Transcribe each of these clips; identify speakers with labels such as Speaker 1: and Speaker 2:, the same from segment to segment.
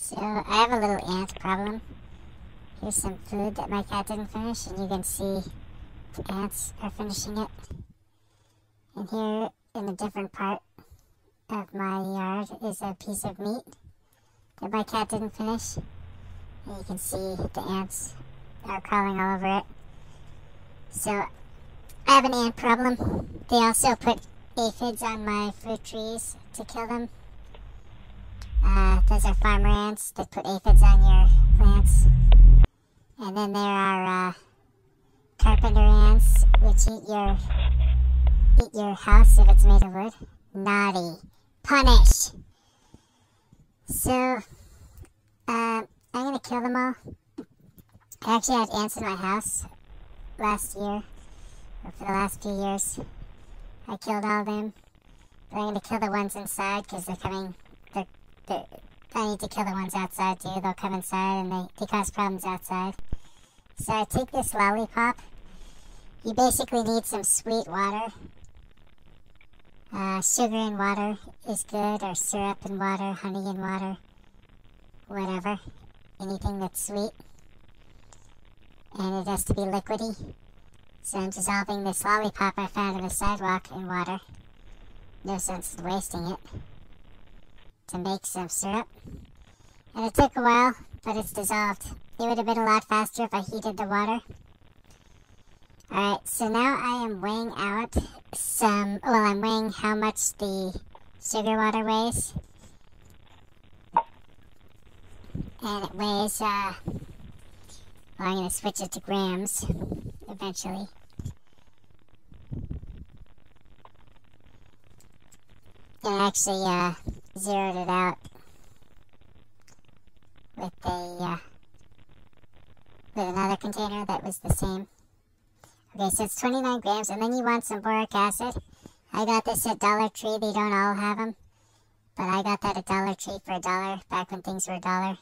Speaker 1: So I have a little ant problem. Here's some food that my cat didn't finish, and you can see the ants are finishing it. And here in a different part of my yard is a piece of meat that my cat didn't finish. And you can see the ants are crawling all over it. So I have an ant problem. They also put aphids on my fruit trees to kill them. Those are farmer ants that put aphids on your plants. And then there are carpenter ants, which eat your house if it's made of wood. Naughty. Punish! So, I'm gonna kill them all. I actually had ants in my house last year, or for the last few years. I killed all of them. But I'm gonna kill the ones inside because they're coming. I need to kill the ones outside too. They'll come inside and they cause problems outside. So I take this lollipop. You basically need some sweet water. Sugar in water is good, or syrup in water, honey in water, whatever. Anything that's sweet. And it has to be liquidy. So I'm dissolving this lollipop I found on the sidewalk in water. No sense in wasting it. To make some syrup. And it took a while, but it's dissolved. It would have been a lot faster if I heated the water. Alright, so now I am weighing out I'm weighing how much the sugar water weighs. And it weighs, I'm going to switch it to grams eventually. And I actually, zeroed it out with another container that was the same. Okay, so it's 29 grams, and then you want some boric acid. I got this at Dollar Tree. They don't all have them, but I got that at Dollar Tree for $1 back when things were $1.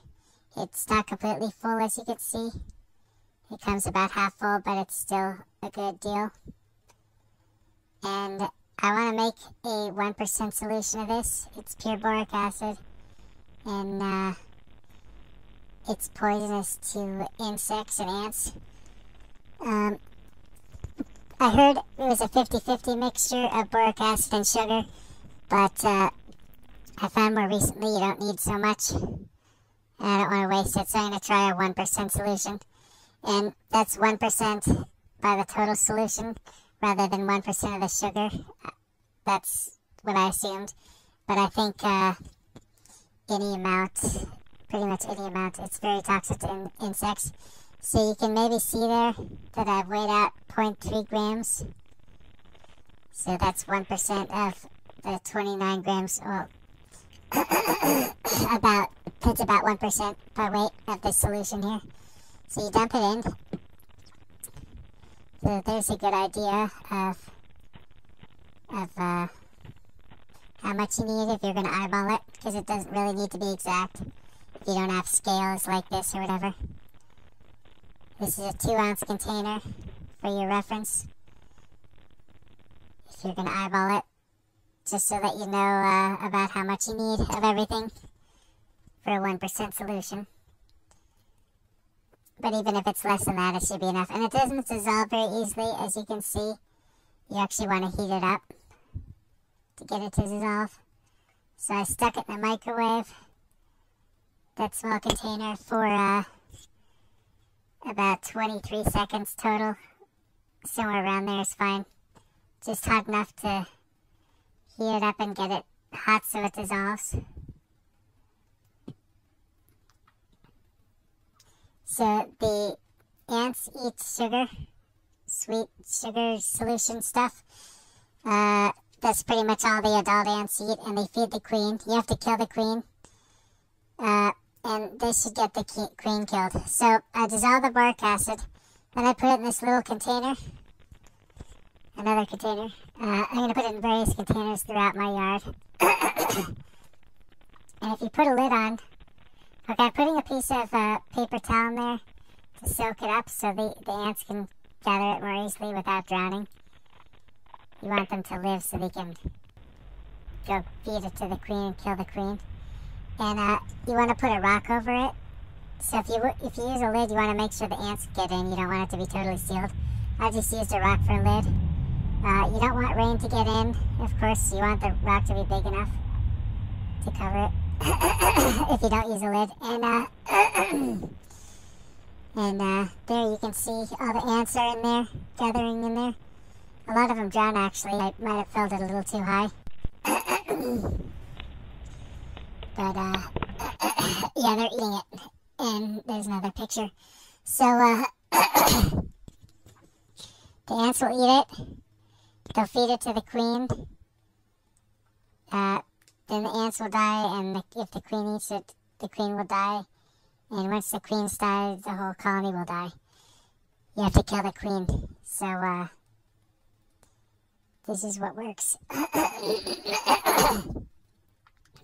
Speaker 1: It's not completely full, as you can see. It comes about half full, but it's still a good deal. And I want to make a 1% solution of this. It's pure boric acid, and it's poisonous to insects and ants. I heard it was a 50-50 mixture of boric acid and sugar, but I found more recently you don't need so much, and I don't want to waste it, so I'm going to try a 1% solution. And that's 1% by the total solution, rather than 1% of the sugar. That's what I assumed. But I think any amount, pretty much any amount, it's very toxic to insects. So you can maybe see there that I've weighed out 0.3 grams. So that's 1% of the 29 grams. Well, that's about 1% by weight of the solution here. So you dump it in. So there's a good idea of how much you need if you're going to eyeball it, because it doesn't really need to be exact if you don't have scales like this or whatever. This is a 2-ounce container for your reference. If you're going to eyeball it, just so that you know about how much you need of everything for a 1% solution. But even if it's less than that, it should be enough. And it doesn't dissolve very easily, as you can see. You actually want to heat it up to get it to dissolve. So I stuck it in the microwave, that small container, for about 23 seconds total. Somewhere around there is fine. Just hot enough to heat it up and get it hot so it dissolves. So the ants eat sugar, sweet sugar solution stuff. That's pretty much all the adult ants eat, and they feed the queen. You have to kill the queen, and they should get the queen killed. So I dissolve the boric acid, then I put it in this little container, another container. I'm going to put it in various containers throughout my yard. And if you put a lid on, okay, I'm putting a piece of paper towel in there to soak it up so the ants can gather it more easily without drowning. You want them to live so they can go feed it to the queen and kill the queen. And you want to put a rock over it. So if you use a lid, you want to make sure the ants get in. You don't want it to be totally sealed. I just used a rock for a lid. You don't want rain to get in. Of course, you want the rock to be big enough to cover it if you don't use a lid. And there you can see all the ants are in there, gathering in there. A lot of them drown, actually. I might have filled it a little too high. But, yeah, they're eating it. And there's another picture. So, the ants will eat it. They'll feed it to the queen. Then the ants will die, and if the queen eats it, the queen will die. And once the queen dies, the whole colony will die. You have to kill the queen. So, this is what works.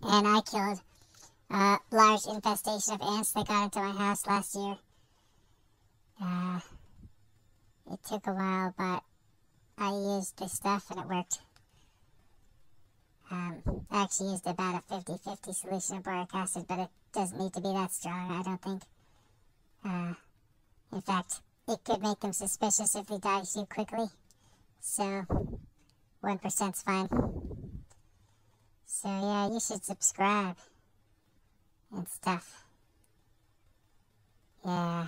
Speaker 1: And I killed a large infestation of ants that got into my house last year. It took a while, but I used this stuff and it worked. I actually used about a 50-50 solution of boric acid, but it doesn't need to be that strong, I don't think. In fact, it could make them suspicious if they die too quickly. So, 1%'s fine. So yeah, you should subscribe and stuff. Yeah.